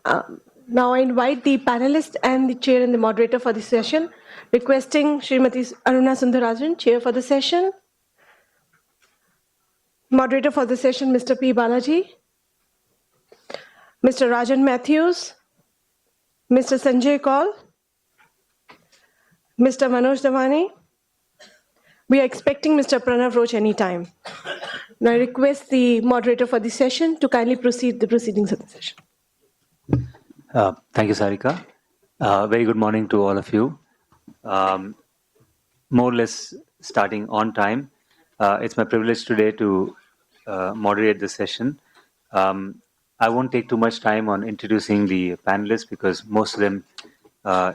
Now I invite the panelist and the chair and the moderator for the session, requesting Srimati Aruna Sundarajan, chair for the session. Moderator for the session, Mr. P. Balaji, Mr. Rajan Matthews, Mr. Sanjay Kaul, Mr. Manoj Davani. We are expecting Mr. Pranav Roach anytime. Now I request the moderator for the session to kindly proceed the proceedings of the session. Thank you, Sarika. Very good morning to all of you. More or less starting on time. It's my privilege today to moderate this session. I won't take too much time on introducing the panelists because most of them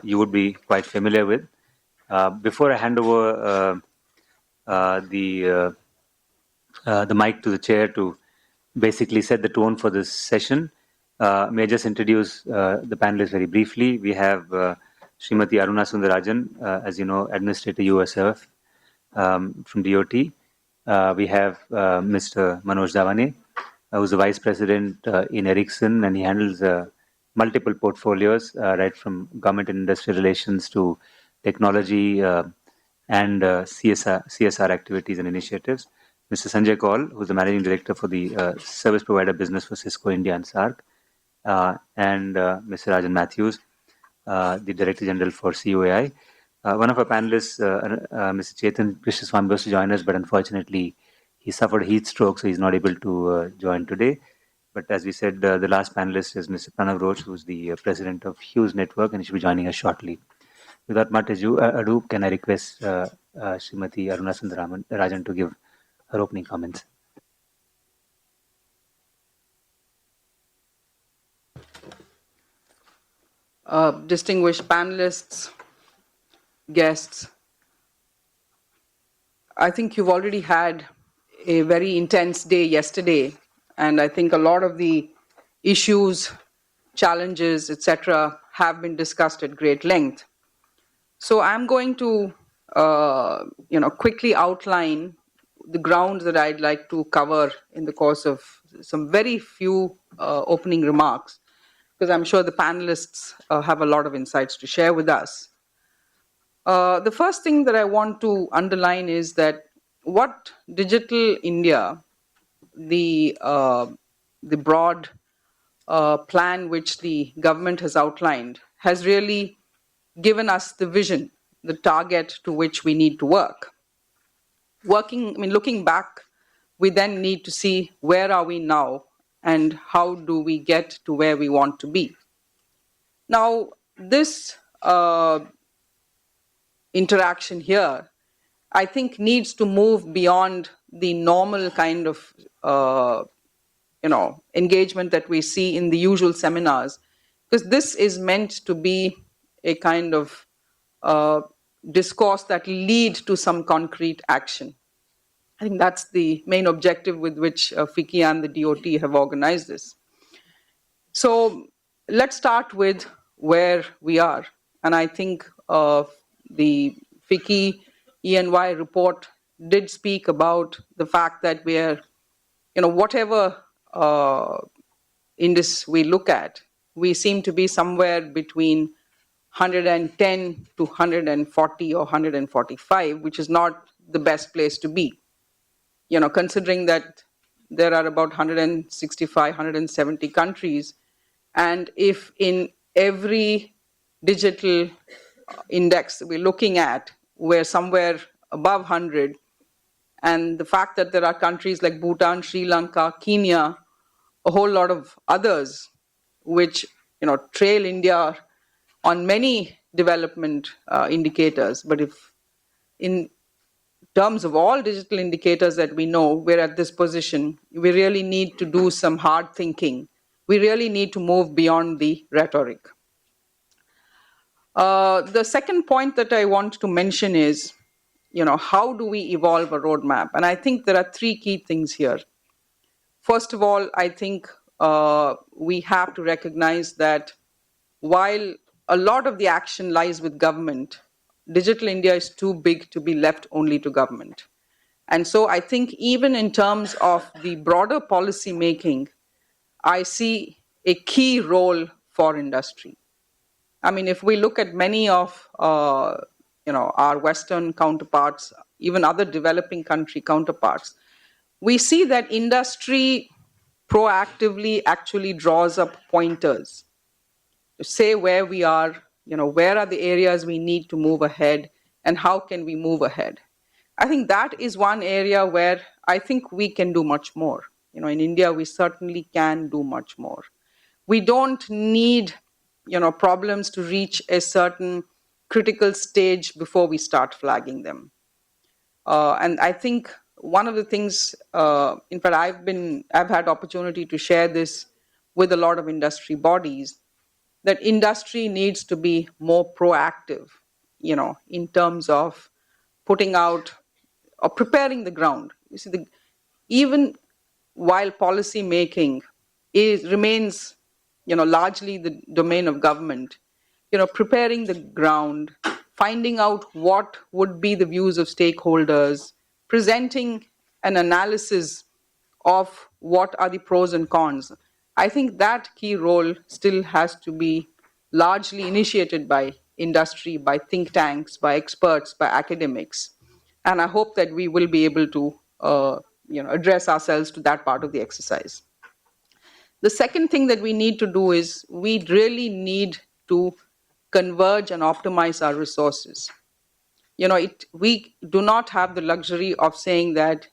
you would be quite familiar with. Before I hand over the mic to the chair to basically set the tone for this session, may I just introduce the panelists very briefly. We have Srimati Aruna Sundarajan, as you know, Administrator USF from DOT. We have Mr. Manoj Davane, who's the Vice President in Ericsson, and he handles multiple portfolios, right from government and industrial relations to technology and CSR activities and initiatives. Mr. Sanjay Kaul, who's the Managing Director for the Service Provider Business for Cisco India and SAARC, and Mr. Rajan Matthews, the Director General for COAI. One of our panelists, Mr. Chetan Krishnaswamy, was to join us, but unfortunately, he suffered heat stroke, so he's not able to join today. But as we said, the last panelist is Mr. Pranav Roach, who's the President of Hughes Network, and he should be joining us shortly. Without much ado, can I request Srimati Aruna Sundarajan to give her opening comments? Distinguished panelists, guests, I think you've already had a very intense day yesterday, and I think a lot of the issues, challenges, etc., have been discussed at great length. So I'm going to, quickly outline the ground that I'd like to cover in the course of some very few opening remarks, because I'm sure the panelists have a lot of insights to share with us. The first thing that I want to underline is that what Digital India, the broad plan which the government has outlined, has really given us the vision, the target to which we need to work. Looking back, we then need to see where are we now and how do we get to where we want to be. Now, this interaction here, I think, needs to move beyond the normal kind of engagement that we see in the usual seminars, because this is meant to be a kind of discourse that lead to some concrete action. I think that's the main objective with which FICCI and the DOT have organized this. So let's start with where we are. And I think the FICCI E&Y report did speak about the fact that we are, whatever index we look at, we seem to be somewhere between 110 to 140 or 145, which is not the best place to be. Considering that there are about 165, 170 countries, and if in every digital index we're looking at, we're somewhere above 100, and the fact that there are countries like Bhutan, Sri Lanka, Kenya, a whole lot of others, which trail India on many development indicators, but if in terms of all digital indicators that we know, we're at this position, we really need to do some hard thinking. We really need to move beyond the rhetoric. The second point that I want to mention is, how do we evolve a roadmap? And I think there are three key things here. First of all, I think we have to recognize that while a lot of the action lies with government, Digital India is too big to be left only to government. And so I think even in terms of the broader policy making, I see a key role for industry. I mean, if we look at many of our Western counterparts, even other developing country counterparts, we see that industry proactively actually draws up pointers to say where we are, where are the areas we need to move ahead, and how can we move ahead. I think that is one area where I think we can do much more. In India, we certainly can do much more. We don't need, problems to reach a certain critical stage before we start flagging them. And I think one of the things, in fact, I've had opportunity to share this with a lot of industry bodies, that industry needs to be more proactive, in terms of putting out or preparing the ground. You see, even while policy making remains, largely the domain of government, preparing the ground, finding out what would be the views of stakeholders, presenting an analysis of what are the pros and cons. I think that key role still has to be largely initiated by industry, by think tanks, by experts, by academics. And I hope that we will be able to address ourselves to that part of the exercise. The second thing that we need to do is we really need to converge and optimize our resources. We do not have the luxury of saying that,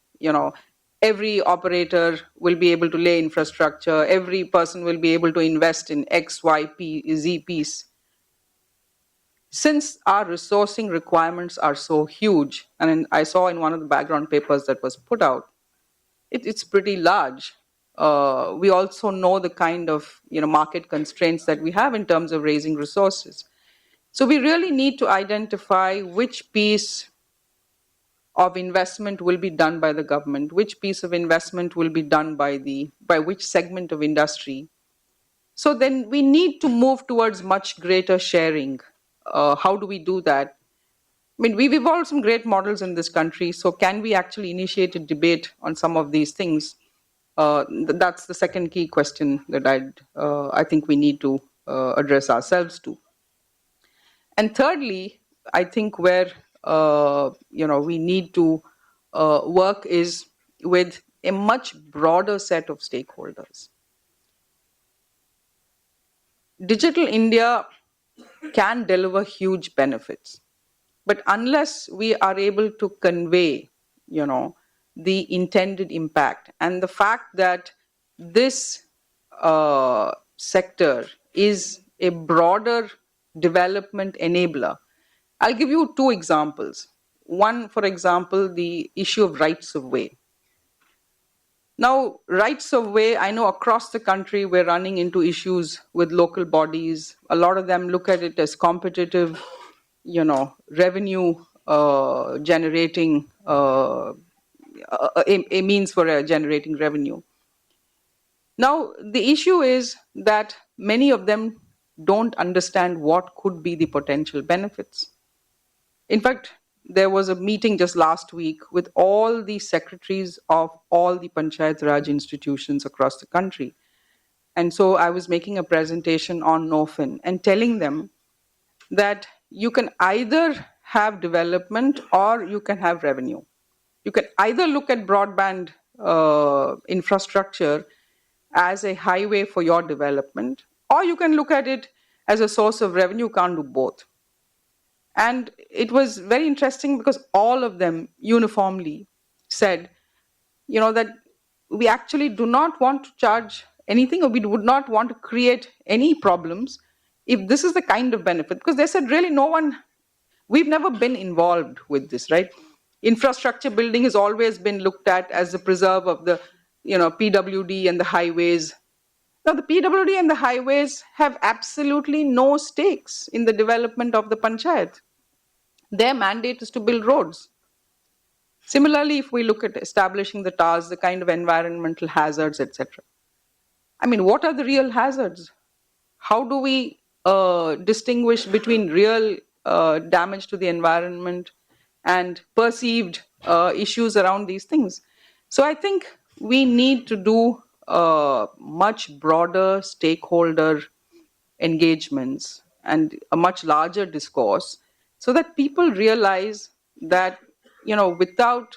every operator will be able to lay infrastructure, every person will be able to invest in X, Y, Z piece. Since our resourcing requirements are so huge, and I saw in one of the background papers that was put out, it's pretty large. We also know the kind of market constraints that we have in terms of raising resources. So we really need to identify which piece of investment will be done by the government, which piece of investment will be done by which segment of industry. So then we need to move towards much greater sharing. How do we do that? I mean, we've evolved some great models in this country, so can we actually initiate a debate on some of these things? That's the second key question that I think we need to address ourselves to. And thirdly, I think where we need to work is with a much broader set of stakeholders. Digital India can deliver huge benefits, but unless we are able to convey, the intended impact and the fact that this sector is a broader development enabler. I'll give you two examples. One, for example, the issue of rights of way. Now, rights of way, I know across the country we're running into issues with local bodies. A lot of them look at it as competitive, revenue generating, a means for generating revenue. Now, the issue is that many of them don't understand what could be the potential benefits. In fact, there was a meeting just last week with all the secretaries of all the Panchayat Raj institutions across the country. And so I was making a presentation on NOFIN and telling them that you can either have development or you can have revenue. You can either look at broadband infrastructure as a highway for your development, or you can look at it as a source of revenue. You can't do both. And it was very interesting because all of them uniformly said, that we actually do not want to charge anything, or we would not want to create any problems if this is the kind of benefit. Because they said, really, we've never been involved with this, right? Infrastructure building has always been looked at as the preserve of the, PWD and the highways. Now, the PWD and the highways have absolutely no stakes in the development of the panchayat. Their mandate is to build roads. Similarly, if we look at establishing the TARs, the kind of environmental hazards, etc. I mean, what are the real hazards? How do we distinguish between real damage to the environment and perceived issues around these things? So I think we need to do much broader stakeholder engagements and a much larger discourse, so that people realize that, without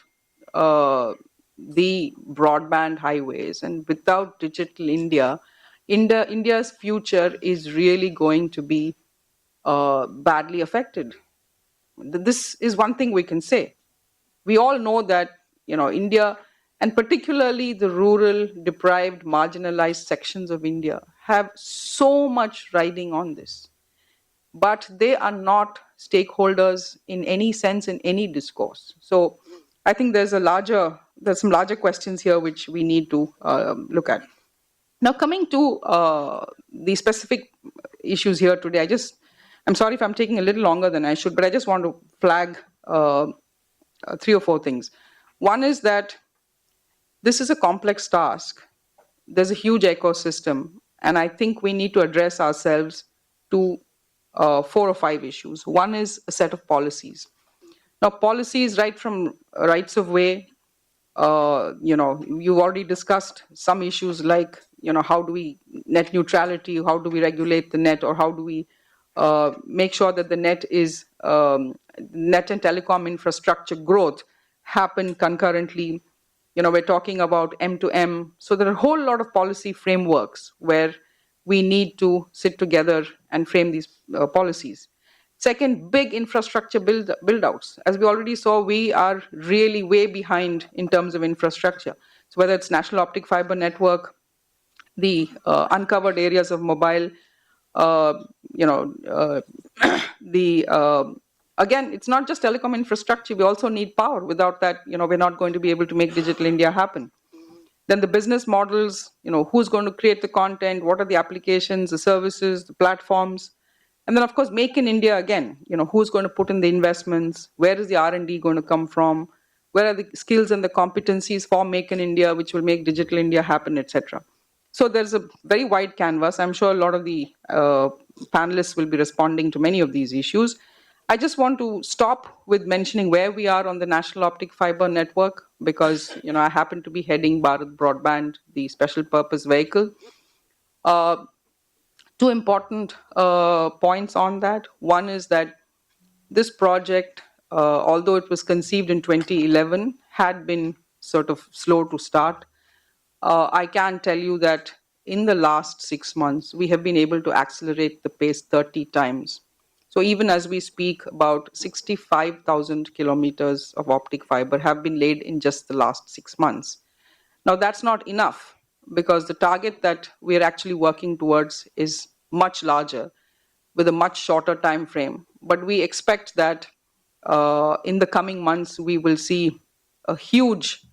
the broadband highways and without digital India's future is really going to be badly affected. This is one thing we can say. We all know that, India, and particularly the rural, deprived, marginalized sections of India, have so much riding on this, but they are not stakeholders in any sense in any discourse. So I think there's some larger questions here which we need to look at. Now, coming to the specific issues here today, I'm sorry if I'm taking a little longer than I should, but I just want to flag three or four things. One is that this is a complex task. There's a huge ecosystem, and I think we need to address ourselves to four or five issues. One is a set of policies. Now, policies right from rights of way, you've already discussed some issues like, how do we net neutrality, how do we regulate the net, or how do we make sure that the net and telecom infrastructure growth happen concurrently. We're talking about M2M. So there are a whole lot of policy frameworks where we need to sit together and frame these policies. Second, big infrastructure build-outs. As we already saw, we are really way behind in terms of infrastructure. So whether it's national optic fiber network, the uncovered areas of mobile, again, it's not just telecom infrastructure. We also need power. Without that, we're not going to be able to make Digital India happen. Then the business models, who's going to create the content, what are the applications, the services, the platforms. And then, of course, Make in India again. Who's going to put in the investments? Where is the R&D going to come from? Where are the skills and the competencies for Make in India, which will make Digital India happen, etc. So there's a very wide canvas. I'm sure a lot of the panelists will be responding to many of these issues. I just want to stop with mentioning where we are on the National Optic Fiber Network, because I happen to be heading Bharat Broadband, the special purpose vehicle. Two important points on that. One is that this project, although it was conceived in 2011, had been sort of slow to start. I can tell you that in the last 6 months, we have been able to accelerate the pace 30 times. So even as we speak, about 65,000 kilometers of optic fiber have been laid in just the last 6 months. Now, that's not enough, because the target that we're actually working towards is much larger with a much shorter time frame. But we expect that in the coming months, we will see a huge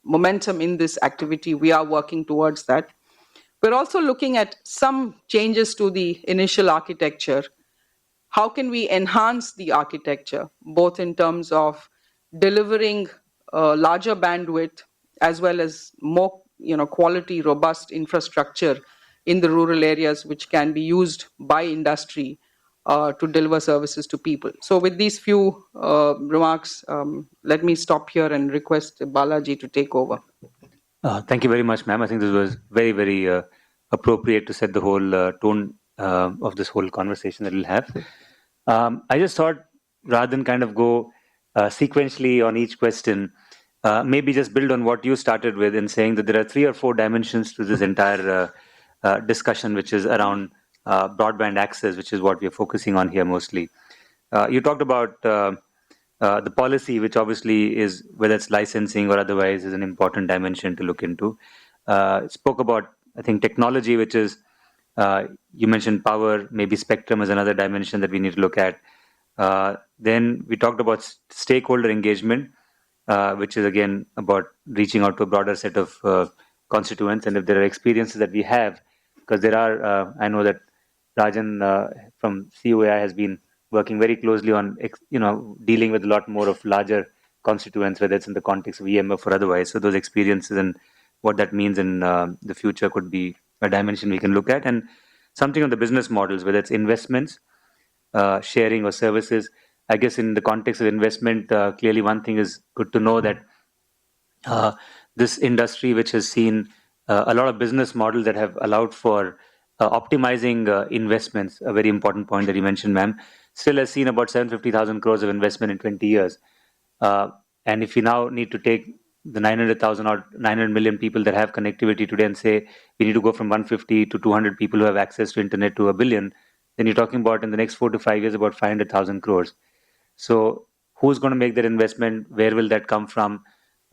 momentum in this activity. We are working towards that. We're also looking at some changes to the initial architecture. How can we enhance the architecture, both in terms of delivering larger bandwidth as well as more quality, robust infrastructure in the rural areas, which can be used by industry to deliver services to people. So with these few remarks, let me stop here and request Balaji to take over. Thank you very much, ma'am. I think this was very, very appropriate to set the whole tone of this whole conversation that we'll have. I just thought, rather than kind of go sequentially on each question, maybe just build on what you started with in saying that there are 3 or 4 dimensions to this entire discussion, which is around broadband access, which is what we are focusing on here mostly. You talked about the policy, which obviously is, whether it's licensing or otherwise, is an important dimension to look into. Spoke about, I think, technology, which is, you mentioned power, maybe spectrum is another dimension that we need to look at. Then we talked about stakeholder engagement, which is again about reaching out to a broader set of constituents. And if there are experiences that we have, because there are, I know that Rajan from COAI has been working very closely on, dealing with a lot more of larger constituents, whether it's in the context of EMF or otherwise. So those experiences and what that means in the future could be a dimension we can look at. And something on the business models, whether it's investments, sharing or services. I guess in the context of investment, clearly one thing is good to know that this industry, which has seen a lot of business models that have allowed for optimizing investments, a very important point that you mentioned, ma'am, still has seen about 750,000 crores of investment in 20 years. And if you now need to take the 900,000 or 900 million people that have connectivity today and say we need to go from 150 to 200 people who have access to internet to a billion, then you're talking about in the next 4 to 5 years about 500,000 crores. So who's going to make that investment? Where will that come from?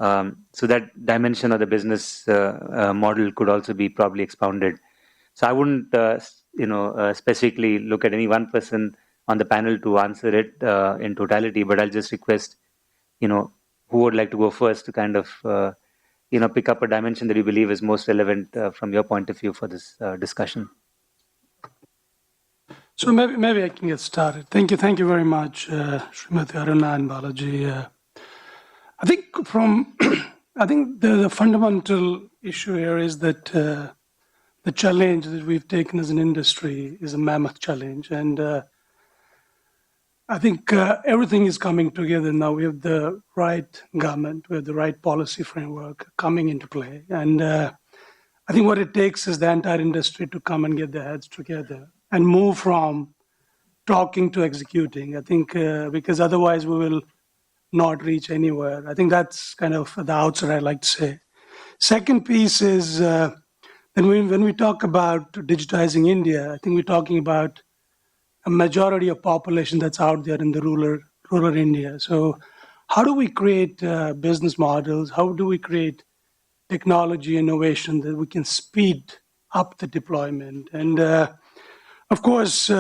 So that dimension of the business model could also be probably expounded. So I wouldn't, specifically look at any one person on the panel to answer it in totality, but I'll just request, who would like to go first to kind of, pick up a dimension that you believe is most relevant from your point of view for this discussion. So maybe I can get started. Thank you very much, Srimati Aruna and Balaji. I think I think the fundamental issue here is that the challenge that we've taken as an industry is a mammoth challenge, and I think everything is coming together now. We have the right government, we have the right policy framework coming into play, and I think what it takes is the entire industry to come and get their heads together and move from talking to executing. I think because otherwise we will not reach anywhere. I think that's kind of the outside I'd like to say. Second piece is when we talk about digitizing India, I think we're talking about a majority of population that's out there in the rural India. So how do we create business models? How do we create technology innovation that we can speed up the deployment? And of course,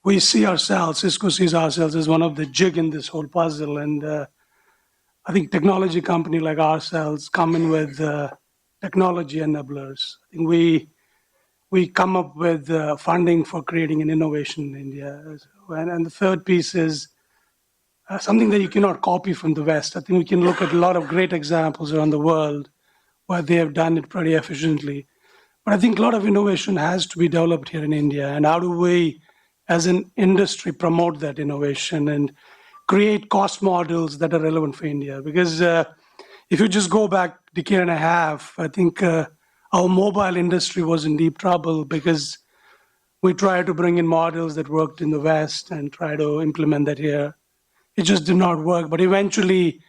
we see ourselves, Cisco sees ourselves as one of the jig in this whole puzzle. And I think technology company like ourselves come in with technology enablers. I think we come up with funding for creating an innovation in India. And the third piece is something that you cannot copy from the West. I think we can look at a lot of great examples around the world where they have done it pretty efficiently. But I think a lot of innovation has to be developed here in India. And how do we, as an industry, promote that innovation and create cost models that are relevant for India? Because if you just go back a decade and a half, I think our mobile industry was in deep trouble because we tried to bring in models that worked in the West and try to implement that here. It just did not work. But eventually,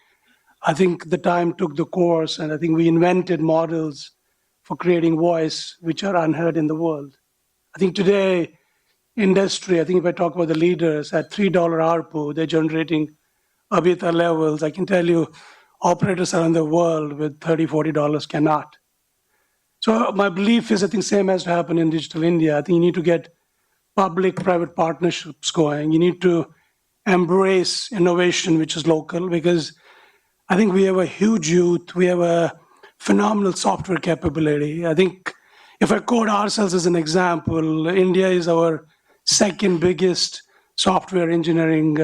I think the time took the course, and I think we invented models for creating voice, which are unheard in the world. I think today, industry, I think if I talk about the leaders, at $3 ARPU, they're generating EBITDA levels. I can tell you, operators around the world with $30, $40 cannot. So my belief is, I think same has to happen in digital India. I think you need to get public-private partnerships going. You need to embrace innovation, which is local, because I think we have a huge youth. We have a phenomenal software capability. I think if I quote ourselves as an example, India is our second biggest software engineering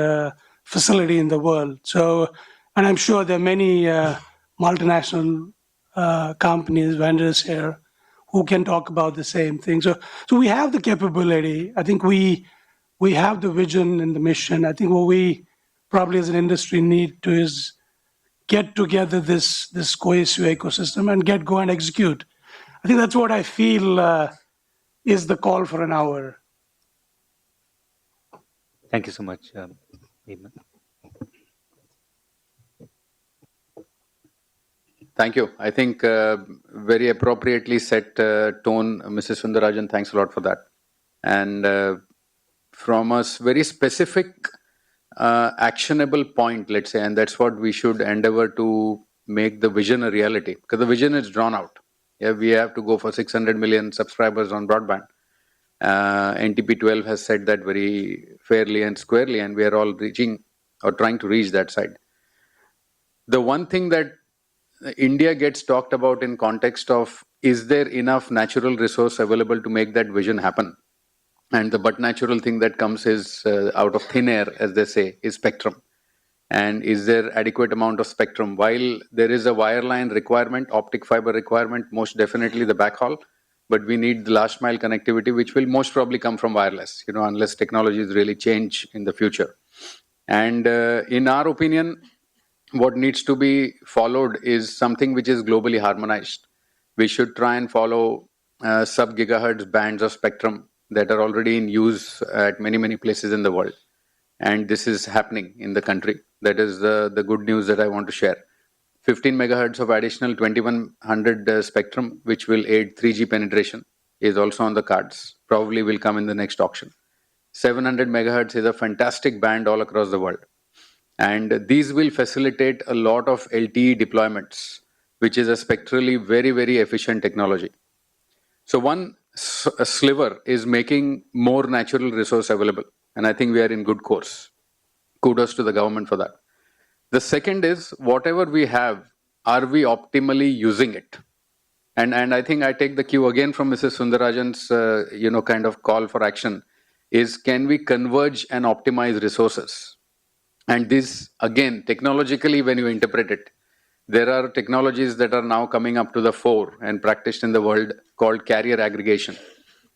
facility in the world. So, and I'm sure there are many multinational companies, vendors here who can talk about the same thing. So we have the capability. I think we have the vision and the mission. I think what we probably as an industry need to is get together this cohesive ecosystem and go and execute. I think that's what I feel is the call for an hour. Thank you so much, Neema. Thank you. I think very appropriately set tone, Mrs. Sundarajan. Thanks a lot for that. And from a very specific, actionable point, let's say, and that's what we should endeavor to make the vision a reality, because the vision is drawn out. Yeah, we have to go for 600 million subscribers on broadband. NTP 12 has said that very fairly and squarely, and we are all reaching or trying to reach that side. The one thing that India gets talked about in context of, is there enough natural resource available to make that vision happen? And the but natural thing that comes is out of thin air, as they say, is spectrum. And is there adequate amount of spectrum? While there is a wireline requirement, optic fiber requirement, most definitely the backhaul, but we need the last mile connectivity, which will most probably come from wireless, unless technologies really change in the future. And in our opinion, what needs to be followed is something which is globally harmonized. We should try and follow sub-gigahertz bands of spectrum that are already in use at many, many places in the world. And this is happening in the country. That is the good news that I want to share. 15 megahertz of additional 2100 spectrum, which will aid 3G penetration, is also on the cards. Probably will come in the next auction. 700 megahertz is a fantastic band all across the world. And these will facilitate a lot of LTE deployments, which is a spectrally very, very efficient technology. So one sliver is making more natural resource available. And I think we are in good course. Kudos to the government for that. The second is whatever we have, are we optimally using it? And I think I take the cue again from Mrs. Sundarajan's kind of call for action is can we converge and optimize resources? And this again, technologically, when you interpret it, there are technologies that are now coming up to the fore and practiced in the world called carrier aggregation,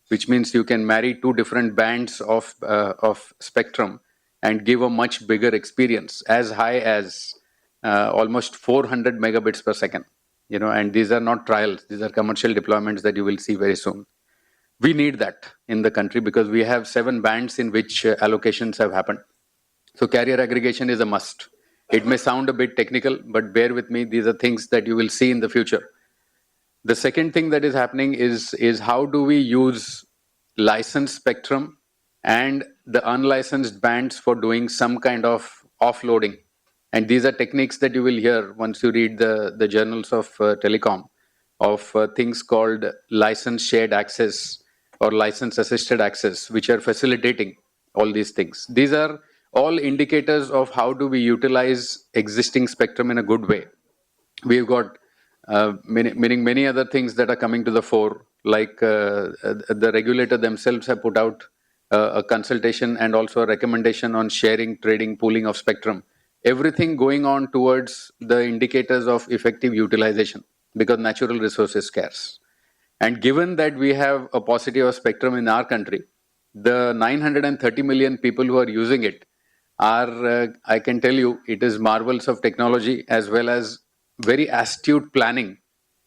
which means you can marry two different bands of spectrum and give a much bigger experience, as high as almost 400 megabits per second. And these are not trials; these are commercial deployments that you will see very soon. We need that in the country because we have 7 bands in which allocations have happened. So carrier aggregation is a must. It may sound a bit technical, but bear with me. These are things that you will see in the future. The second thing that is happening is how do we use licensed spectrum and the unlicensed bands for doing some kind of offloading. And these are techniques that you will hear once you read the journals of telecom, of things called license shared access or license assisted access, which are facilitating all these things. These are all indicators of how do we utilize existing spectrum in a good way. We've got many other things that are coming to the fore, like the regulator themselves have put out a consultation and also a recommendation on sharing, trading, pooling of spectrum. Everything going on towards the indicators of effective utilization because natural resource is scarce. And given that we have a paucity of spectrum in our country, the 930 million people who are using it are, I can tell you, it is marvels of technology as well as very astute planning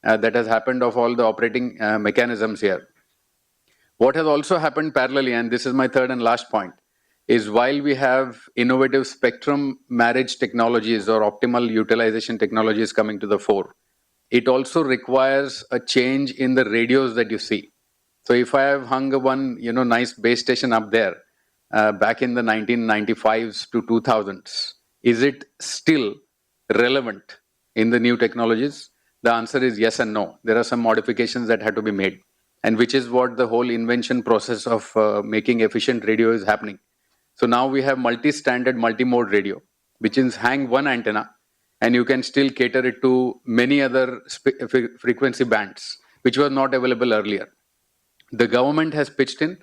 that has happened of all the operating mechanisms here. What has also happened parallelly, and this is my third and last point, is while we have innovative spectrum marriage technologies or optimal utilization technologies coming to the fore, it also requires a change in the radios that you see. So if I have hung one nice base station up there back in the 1995s to 2000s, is it still relevant in the new technologies? The answer is yes and no. There are some modifications that had to be made, and which is what the whole invention process of making efficient radio is happening. So now we have multi-standard, multi-mode radio, which is hang one antenna, and you can still cater it to many other frequency bands, which was not available earlier. The government has pitched in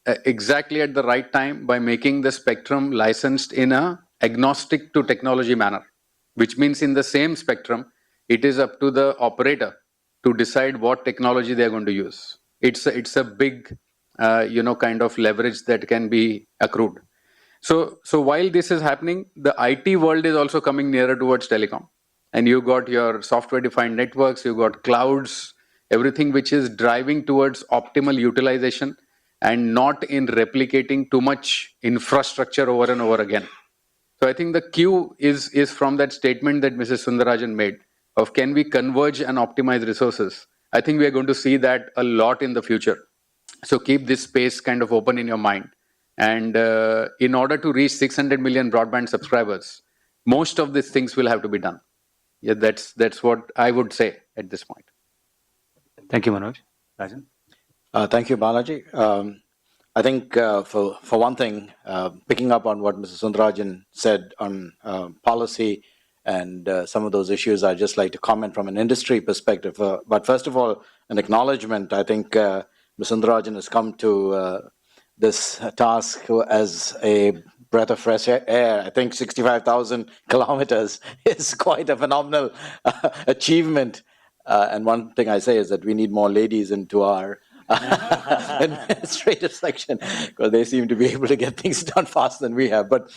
exactly at the right time by making the spectrum licensed in a agnostic to technology manner, which means in the same spectrum, it is up to the operator to decide what technology they are going to use. It's a big, kind of leverage that can be accrued. So while this is happening, the IT world is also coming nearer towards telecom. And you got your software-defined networks, you got clouds, everything which is driving towards optimal utilization and not in replicating too much infrastructure over and over again. So I think the cue is from that statement that Mrs. Sundarajan made of can we converge and optimize resources. I think we are going to see that a lot in the future. So keep this space kind of open in your mind. And in order to reach 600 million broadband subscribers, most of these things will have to be done. Yeah, that's what I would say at this point. Thank you, Manoj. Rajan? Thank you, Balaji. I think for one thing, picking up on what Mr. Sundarajan said on policy and some of those issues, I'd just like to comment from an industry perspective. But first of all, an acknowledgement. I think Mr. Sundarajan has come to this task as a breath of fresh air. I think 65,000 kilometers is quite a phenomenal achievement. And one thing I say is that we need more ladies into our administrative section because they seem to be able to get things done faster than we have. But